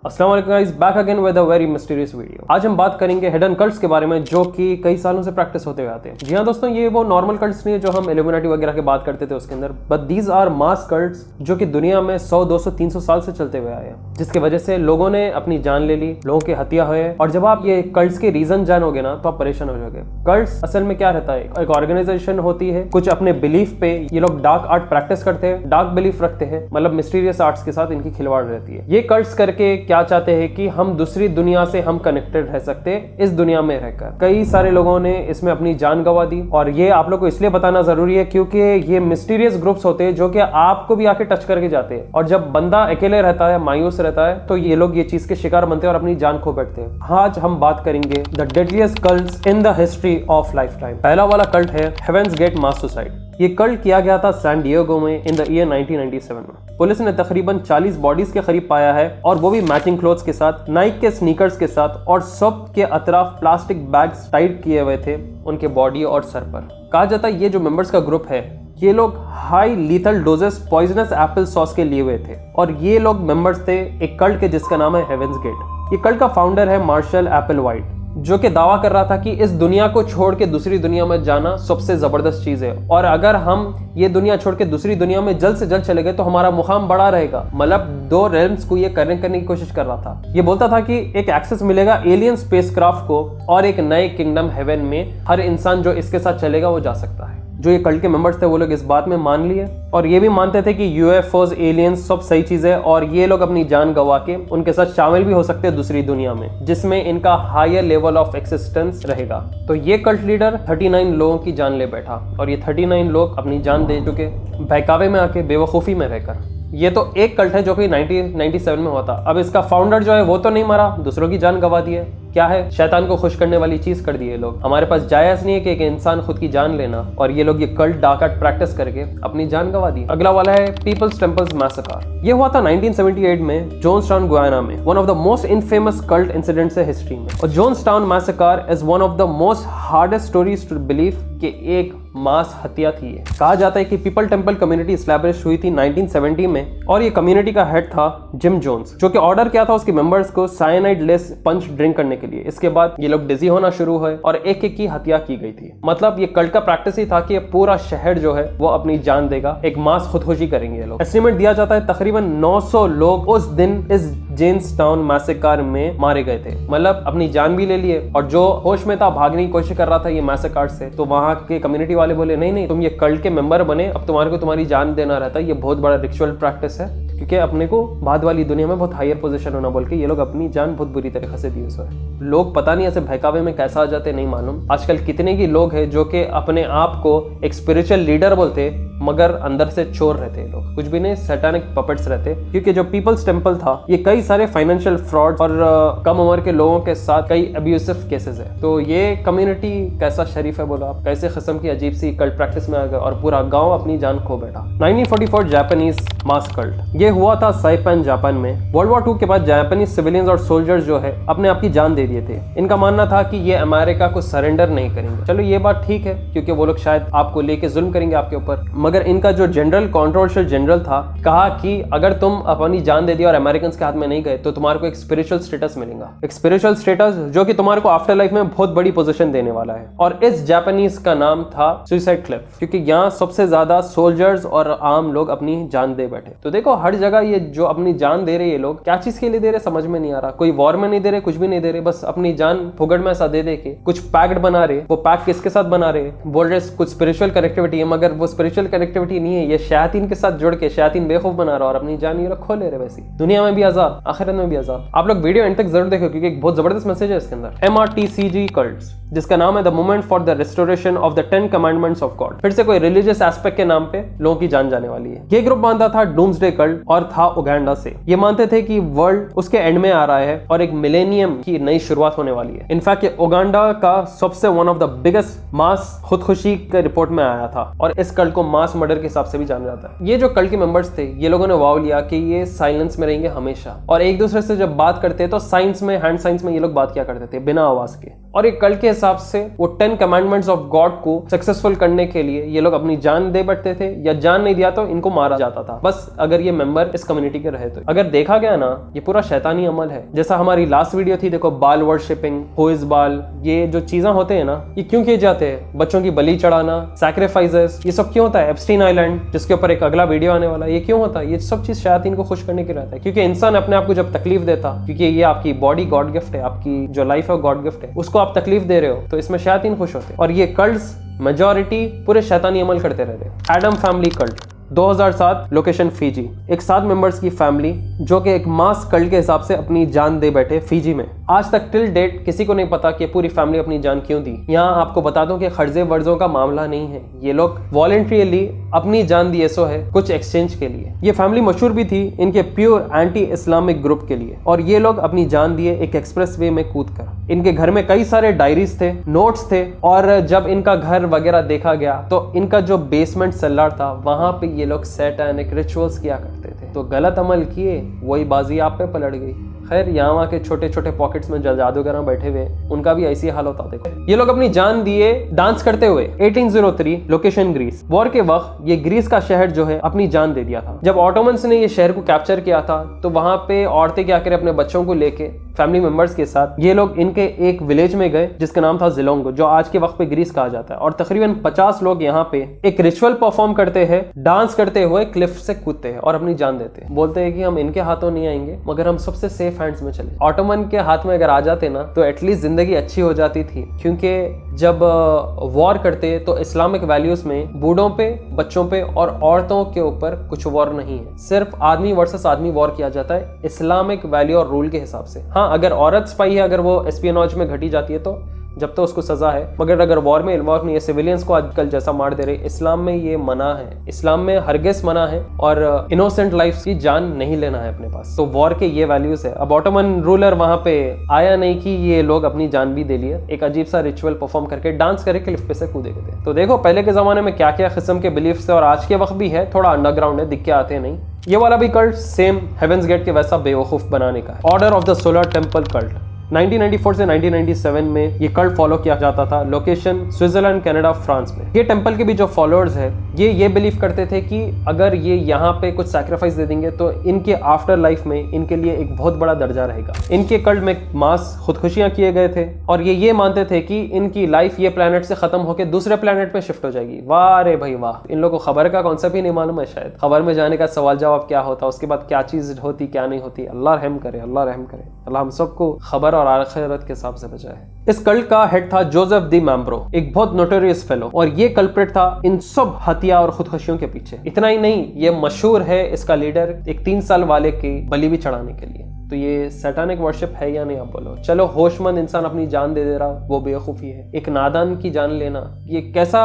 अस्सलाम वालेकुम guys, back again with a very mysterious video. आज हम बात करेंगे हिडन कल्ट्स के बारे में जो कि कई सालों से प्रैक्टिस होते हुए आते हैं। जी हाँ दोस्तों, ये वो नॉर्मल कल्ट्स नहीं है जो हम इल्यूमिनाटी वगैरह की बात करते थे उसके अंदर, but these are mass cults जो कि दुनिया में 100, 200, 300 साल से चलते हुए आए हैं, जिसकी वजह से लोगों ने अपनी जान ले ली, लोगों की हत्या हुई। और जब आप ये कल्ट्स के रीजन जानोगे ना तो आप परेशान हो जाओगे। कल्ट्स असल में क्या रहता है, एक ऑर्गेनाइजेशन होती है, कुछ अपने बिलीफ पे ये लोग डार्क आर्ट प्रैक्टिस करते हैं, डार्क बिलीफ रखते हैं, मतलब मिस्टीरियस आर्ट्स के साथ इनकी खिलवाड़ रहती है। ये कल्ट्स करके क्या चाहते हैं कि हम दूसरी दुनिया से हम कनेक्टेड रह सकते हैं इस दुनिया में रहकर। कई सारे लोगों ने इसमें अपनी जान गंवा दी, और ये आप लोग को इसलिए बताना जरूरी है क्योंकि ये मिस्टीरियस ग्रुप्स होते हैं जो कि आपको भी आके टच करके जाते हैं। और जब बंदा अकेले रहता है, मायूस रहता है, तो ये लोग ये चीज के शिकार बनते हैं और अपनी जान खो बैठते हैं। आज हम बात करेंगे the deadliest cults in the history of life time. पहला वाला कल्ट है हेवेंस गेट मास सुसाइड। ये कल्ट किया गया था सैन डिएगो में इन द ईयर 1997 में। पुलिस ने तकरीबन 40 बॉडीज के करीब पाया है, और वो भी मैचिंग क्लोथ्स के साथ, नाइक के स्नीकर्स के साथ, और सब के अतराफ प्लास्टिक बैग्स टाइट किए हुए थे उनके बॉडी और सर पर। कहा जाता है ये जो मेंबर्स का ग्रुप है, ये लोग high lethal doses poisonous Apple sauce के लिए हुए थे, और ये लोग मेंबर्स थे एक कल्ट के जिसका नाम है हेवेंस गेट। ये कल्ट का फाउंडर है मार्शल एप्पलवाइट, जो कि दावा कर रहा था कि इस दुनिया को छोड़ के दूसरी दुनिया में जाना सबसे जबरदस्त चीज है, और अगर हम ये दुनिया छोड़ के दूसरी दुनिया में जल्द से जल्द चले गए तो हमारा मुकाम बड़ा रहेगा। मतलब 2 रेल्म्स को ये करने की कोशिश कर रहा था। ये बोलता था कि एक एक्सेस मिलेगा एलियन स्पेसक्राफ्ट को, और एक नए किंगडम हेवन में हर इंसान जो इसके साथ चलेगा वो जा सकता है। जो ये कल्ट के मेंबर्स थे वो लोग इस बात में मान लिए, और ये भी मानते थे कि यूएफओज, एलियंस सब सही चीज है, और ये लोग अपनी जान गंवा के उनके साथ शामिल भी हो सकते हैं दूसरी दुनिया में, जिसमें इनका हायर लेवल ऑफ एक्सिस्टेंस रहेगा। तो ये कल्ट लीडर 39 लोगों की जान ले बैठा, और ये 39 लोग अपनी जान दे चुके बहकावे में आके, बेवकूफ़ी में रहकर। ये तो एक कल्ट है जो कि 1997 में हुआ था। अब इसका फाउंडर जो है वो तो नहीं मरा, दूसरों की जान गंवा दी है। क्या है, शैतान को खुश करने वाली चीज कर दी है लोग। हमारे पास जायज नहीं है कि एक इंसान खुद की जान लेना, और ये लोग ये कल्ट डार्क आर्ट प्रैक्टिस करके अपनी जान गंवा दी। अगला वाला है पीपल्स टेम्पल्स मैसेकर। ये हुआ था 1978 में जोन्सटाउन, गुयाना में। One of the most infamous cult incidents है हिस्ट्री में। और Jonestown massacre is one of the most hardest stories to believe कि एक मास हत्या थी। कहा जाता है कि पीपल टेम्पल कम्युनिटी एस्टैब्लिश हुई थी 1970 में, और ये कम्युनिटी का हेड था जिम जोन्स, जो कि ऑर्डर किया था उसके मेंबर्स को साइनाइड लेस पंच ड्रिंक करने के लिए। इसके बाद ये लोग डिजी होना शुरू हुए और एक एक की हत्या की गई थी। मतलब ये कल्ट का प्रैक्टिस ही था कि पूरा शहर जो है वो अपनी जान देगा, एक मास खुदकुशी करेंगे ये लोग। एस्टिमेट दिया जाता है तकरीबन 900 लोग उस दिन इस जोन्सटाउन मैसेकर में मारे गए थे। मतलब अपनी जान भी ले लिए, और जो होश में था भागने की कोशिश कर रहा था ये मैसेकर से, तो वहां के कम्युनिटी वाले बोले नहीं, तुम ये कल्ट के मेंबर बने, अब तुम्हारे को तुम्हारी जान देना रहता है। ये बहुत बड़ा रिचुअल प्रैक्टिस है, क्योंकि अपने को बाद वाली दुनिया में बहुत हायर पोजीशन होना बोल के ये लोग अपनी जान बहुत बुरी तरीके से दी उसे। लोग पता नहीं ऐसे बहकावे में कैसा आ जाते नहीं मालूम। आजकल कितने की लोग हैं जो कि अपने आप को एक स्पिरिचुअल लीडर बोलते, मगर अंदर से चोर रहते हैं लोग, कुछ भी नहीं, सैटानिक पपेट्स रहते। क्योंकि जो पीपल्स टेम्पल था ये कई सारे फाइनेंशियल फ्रॉड और कम उम्र के लोगों के साथ कई अब्यूसिव केसेस है। तो ये कम्युनिटी कैसा शरीफ है बोलो आप, कैसे किस्म की अजीब सी कल्ट प्रैक्टिस में आ गए और पूरा गांव अपनी जान खो बैठा। 1944 जापानीज मास कल्ट, ये हुआ था साइपैन, जापान में। वर्ल्ड वॉर 2 के बाद जापानीज सिविलियंस और सोल्जर्स जो है अपने आप की जान दे दिए थे। इनका मानना था कि ये अमेरिका को सरेंडर नहीं करेंगे। चलो ये बात ठीक है, क्योंकि वो लोग शायद आपको लेके जुल्म करेंगे आपके ऊपर, मगर इनका जो जनरल, कंट्रोवर्शियल जनरल था, कहा कि अगर तुम अपनी जान दे दी और अमेरिकन के हाथ में नहीं गए तो तुम्हारे को एक स्पिरिचुअल स्टेटस मिलेगा, एक स्पिरिचुअल स्टेटस जो कि तुम्हारे को आफ्टर लाइफ में बहुत बड़ी पोजीशन देने वाला है। और इस जापानीज का नाम था सुसाइड क्लिफ, क्योंकि यहाँ सबसे ज्यादा सोल्जर्स और आम लोग अपनी जान दे बैठे। तो देखो हर जगह ये जो अपनी जान दे रहे ये लोग, क्या चीज के लिए दे रहे समझ में नहीं आ रहा। कोई वॉर में नहीं दे रहे, कुछ भी नहीं दे रहे, बस अपनी जान फुगड़ में ऐसा दे दे के कुछ पैक्ट बना रहे। वो पैक्ट किसके साथ बना रहे, बोल रहे कुछ स्पिरिचुअल कनेक्टिविटी है, मगर वो स्पिरिचुअल कनेक्टिविटी नहीं है, ये शयातीन के साथ जुड़ के शयातीन बेखौफ बना रहा और अपनी जान ये खो ले रहे। वैसी दुनिया में भी अजाब, आखिरत में भी अजाब। आप लोग वीडियो एंड तक जरूर देखो, क्योंकि एक बहुत जबरदस्त मैसेज है इसके अंदर। MRTCG कल्ट्स, जिसका नाम है the movement for the restoration of the 10 commandments of God. फिर से कोई रिलीजियस एस्पेक्ट के नाम पे लोगों की जान जाने वाली है। ये ग्रुप मानता था डूम्सडे कल्ट, और था उगांडा से। ये मानते थे कि वर्ल्ड उसके एंड में आ रहा है और एक मिलेनियम की नई शुरुआत होने वाली है। इनफैक्ट ये उगांडा का सबसे वन ऑफ द बिगेस्ट मास खुदकुशी के रिपोर्ट में आया था, और इस कल्ट को मास मर्डर के हिसाब से भी जाना जाता है। ये जो कल्ट के मेंबर्स थे ये लोगों ने वाव लिया कि ये साइलेंस में रहेंगे हमेशा, और एक दूसरे से जब बात करते तो साइंस में, हैंड साइंस में ये लोग बात किया करते थे बिना आवाज के। और एक कल्ट के हिसाब से वो 10 कमांडमेंट्स ऑफ गॉड को सक्सेसफुल करने के लिए ये लोग अपनी जान दे बैठते थे, या जान नहीं दिया तो इनको मारा जाता था, बस अगर ये मेंबर इस कम्युनिटी के रहे तो। अगर देखा गया ना, ये पूरा शैतानी अमल है। जैसा हमारी लास्ट वीडियो थी, देखो बाल वर्शिपिंग, हु इज बाल, ये जो चीजें होते हैं ना, ये क्यों किए जाते हैं? बच्चों की बलि चढ़ाना, सैक्रिफाइसेस, ये सब क्यों होता है? एप्स्टीन आइलैंड, जिसके ऊपर एक अगला वीडियो आने वाला है, ये क्यों होता है? ये सब चीज शैतान को खुश करने के लिए रहता है, क्योंकि इंसान अपने आप को जब तकलीफ देता, क्योंकि ये आपकी बॉडी गॉड गिफ्ट है, आपकी जो लाइफ है गॉड गिफ्ट है, उसको आप तकलीफ दे रहे हो, तो इसमें शैतान खुश होते हैं। और ये कल्ट्स मेजॉरिटी पूरे शैतानी अमल करते रहते हैं। Adam family cult 2007, location Fiji. एक 7 मेंबर्स की फैमिली जो कि एक मास कल्ट के हिसाब से अपनी जान दे बैठे फिजी में। आज तक टिल डेट किसी को नहीं पता कि पूरी फैमिली अपनी जान क्यों दी। यहाँ आपको बता दूं कि खर्जे वर्जों का मामला नहीं है, ये लोग वॉलंटरीली अपनी जान दिए सो है कुछ एक्सचेंज के लिए। ये फैमिली मशहूर भी थी इनके प्योर एंटी इस्लामिक ग्रुप के लिए, और ये लोग अपनी जान दिए एक एक्सप्रेस वे में कूद कर। इनके घर में कई सारे डायरीज थे, नोट्स थे, और जब इनका घर वगैरह देखा गया तो इनका जो बेसमेंट सेलर था वहां पे ये लोग सैटानिक रिचुअल्स किया करते थे। तो गलत अमल किए, वही बाजी आप पे पलट गई। खैर यहाँ वहाँ के छोटे छोटे पॉकेट्स में जादूगर बैठे हुए, उनका भी ऐसी हाल होता। देखो ये लोग अपनी जान दिए डांस करते हुए। 1803, लोकेशन ग्रीस। वॉर के वक्त ये ग्रीस का शहर जो है अपनी जान दे दिया था। जब ऑटोमन्स ने ये शहर को कैप्चर किया था तो वहां पे औरतें क्या करें, अपने बच्चों को लेके फैमिली मेंबर्स के साथ ये लोग इनके एक विलेज में गए जिसका नाम था जिलोंगो, जो आज के वक्त पे ग्रीस कहा जाता है। और तकरीबन 50 लोग यहाँ पे एक रिचुअल परफॉर्म करते हैं, डांस करते हुए क्लिफ से कूदते हैं और अपनी जान देते हैं। बोलते हैं कि हम इनके हाथों नहीं आएंगे, मगर हम सबसे सेफ हैंड्स में चले। ऑटोमन के हाथ में अगर आ जाते ना तो एटलीस्ट जिंदगी अच्छी हो जाती थी, क्योंकि जब वॉर करते तो इस्लामिक वैल्यूज में बूढ़ों पे, बच्चों पे और औरतों के ऊपर कुछ वॉर नहीं है, सिर्फ आदमी वर्सेस आदमी वॉर किया जाता है इस्लामिक वैल्यू और रूल के हिसाब से। हाँ, अगर औरत स्पाई है, अगर वो एस्पियोनॉज में घटी जाती है तो जब तो उसको सजा है, मगर अगर वॉर में इन्वॉल्व नहीं है, सिविलियंस को आजकल जैसा मार दे रहे, इस्लाम में ये मना है। इस्लाम में हरगिज़ मना है, और इनोसेंट लाइफ की जान नहीं लेना है अपने पास। तो वॉर के ये वैल्यूज है। अब ऑटोमन रूलर वहां पे आया नहीं कि ये लोग अपनी जान भी दे लिए, एक अजीब सा रिचुअल परफॉर्म करके डांस करके क्लिफ पे से कूदे गए थे। तो देखो पहले के जमाने में क्या क्या किस्म के बिलीफ थे, और आज के वक्त भी है, थोड़ा अंडरग्राउंड है, दिख के आते नहीं। ये वाला भी कल्ट सेम हेवेंस गेट के वैसा बेवकूफ बनाने का है। Order of the solar temple cult 1994 से 1997 में ये कल्ट फॉलो किया जाता था। लोकेशन स्विट्जरलैंड, कनाडा, फ्रांस में। ये टेंपल के भी जो फॉलोअर्स है ये बिलीव करते थे कि अगर ये यहाँ पे कुछ सैक्रिफाइस दे देंगे तो इनके आफ्टर लाइफ में इनके लिए एक बहुत बड़ा दर्जा रहेगा। इनके कल्ट में मास खुदकुशियां किए गए थे, और ये मानते थे कि इनकी लाइफ ये प्लेनेट से खत्म होकर दूसरे प्लेनेट पे शिफ्ट हो जाएगी। वाह रे भाई वाह, इन लोगों को खबर का कॉन्सेप्ट ही नहीं मालूम है शायद। खबर में जाने का सवाल जवाब क्या होता, उसके बाद क्या चीज होती क्या नहीं होती। अल्लाह रहम करे, अल्लाह रहम करे, अल्लाह हम सबको खबर और आखिरत के हिसाब से बचाए। इस कल्ट का हेड था जोसेफ दी मैम्ब्रो, एक बहुत नोटोरियस फेलो, और ये कल्प्रिट था इन सब हत्या और खुदकुशियों के पीछे। इतना ही नहीं, ये मशहूर है इसका लीडर एक 3 साल वाले की बलि भी चढ़ाने के लिए। तो ये सैटानिक वर्शिप है या नहीं आप बोलो? चलो होशमंद इंसान अपनी जान दे रहा, वो बेवकूफ़ी है। एक नादान की जान लेना ये कैसा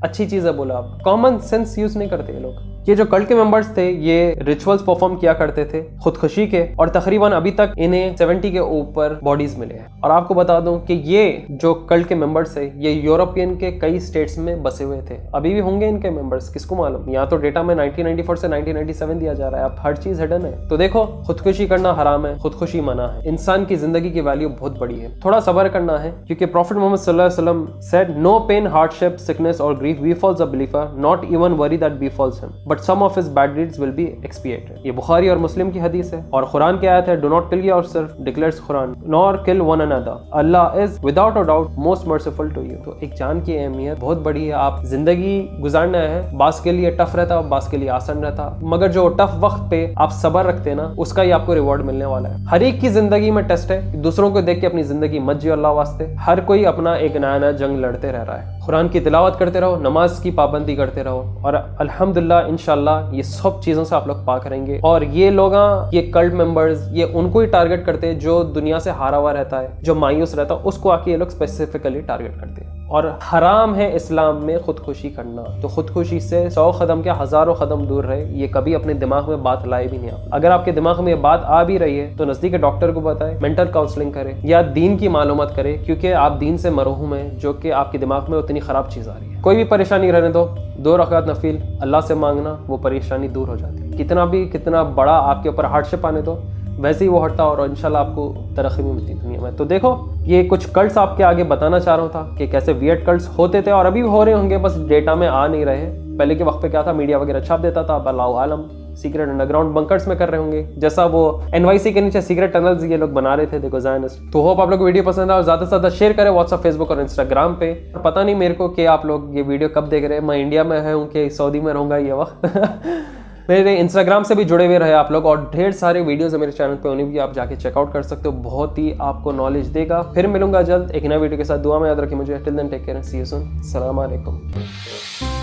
अच्छी चीज़ है बोला आप? कॉमन सेंस यूज नहीं करते ये लोग। ये जो कल्ट के मेंबर्स थे ये रिचुअल्स परफॉर्म किया करते थे खुदकुशी के, और तकरीबन अभी तक इन्हें 70 के ऊपर बॉडीज मिले हैं। और आपको बता दूं कि ये जो कल्ट के मेंबर्स है ये यूरोपियन के कई स्टेट्स में बसे हुए थे। अभी भी होंगे इनके मेंबर्स, किसको मालूम। यहाँ तो डेटा में 1994 से 1997 दिया जा रहा है। अब हर चीज हिडन है। तो देखो, खुदकुशी करना हराम है, खुदकुशी मना है। इंसान की जिंदगी की वैल्यू बहुत बड़ी है, थोड़ा सब्र करना है, क्योंकि प्रॉफिट मोहम्मद सल्लल्लाहु अलैहि वसल्लम said no pain, hardship, sickness और grief befalls a believer, not even worry that befalls him, but some of his bad deeds will be expiated. ये बुखारी और मुस्लिम की हदीस है, और कुरान की आयत है, do not kill yourself, declares Quran, nor kill one another, Allah is without a doubt most merciful to you. तो एक जान की अहमियत बहुत बड़ी है। आप जिंदगी गुजारना है, बास के लिए टफ रहता, बास के लिए आसान रहता, मगर जो टफ वक्त पे आप सब्र रखते ना, उसका ही आपको रिवॉर्ड मिलने वाला है। हर एक की जिंदगी में टेस्ट है, दूसरों को देख के अपनी जिंदगी मत जियो अल्लाह वास्ते। हर कोई अपना एक नया नया जंग लड़ते रह रहा है। कुरान की तिलावत करते रहो, नमाज की पाबंदी करते रहो, और अल्हम्दुलिल्लाह इंशाल्लाह ये सब चीजों से आप लोग पाक रहेंगे। और ये लोग, ये कल्ट मेंबर्स, ये उनको ही टारगेट करते हैं जो दुनिया से हारा हुआ रहता है, जो मायूस रहता है, उसको आके ये लोग स्पेसिफिकली टारगेट करते हैं। और हराम है इस्लाम में खुदकुशी करना। तो खुदकुशी से 100 कदम के हजारों कदम दूर रहे। ये कभी अपने दिमाग में बात लाए भी नहीं आप। अगर आपके दिमाग में ये बात आ भी रही है तो नजदीक डॉक्टर को बताएं, मेंटल काउंसलिंग करें, या दीन की मालूमात करें, क्योंकि आप दीन से मरूम हैं, जो कि आपके दिमाग में उतनी खराब चीज आ रही है। कोई भी परेशानी रहने दो, 2 रकात नफिल अल्लाह से मांगना, वो परेशानी दूर हो जाती है। कितना बड़ा आपके ऊपर हार्डशिप आने दो, वैसे ही वो हटता और इंशाल्लाह आपको तरक्की भी मिलती दुनिया में। तो देखो, ये कुछ कल्ट्स आपके आगे बताना चाह रहा था कि कैसे वियर्ड कल्ट्स होते थे और अभी भी हो रहे होंगे, बस डेटा में आ नहीं रहे। पहले के वक्त पे क्या था, मीडिया वगैरह छाप देता था, अब अल्लाह आलम सीक्रेट अंडरग्राउंड बंकर्स में कर रहे होंगे, जैसा वो NYC के नीचे सीक्रेट टनल्स ये लोग बना रहे थे, देखो ज़ायनिस्ट। तो होप आप लोग को वीडियो पसंद आए और ज़्यादा से ज़्यादा शेयर करें व्हाट्सएप, फेसबुक और इंस्टाग्राम पे। पता नहीं मेरे को कि आप लोग ये वीडियो कब देख रहे हैं, मैं इंडिया में हूँ कि सऊदी में रहूँगा ये वक्त मेरे इंस्टाग्राम से भी जुड़े हुए रहे आप लोग, और ढेर सारे वीडियोस है मेरे चैनल पे, उन्हें भी आप जाके चेकआउट कर सकते हो, बहुत ही आपको नॉलेज देगा। फिर मिलूंगा जल्द एक नया वीडियो के साथ, दुआ में याद रखिए मुझे। Till then take care, see you soon, अस्सलाम वालेकुम।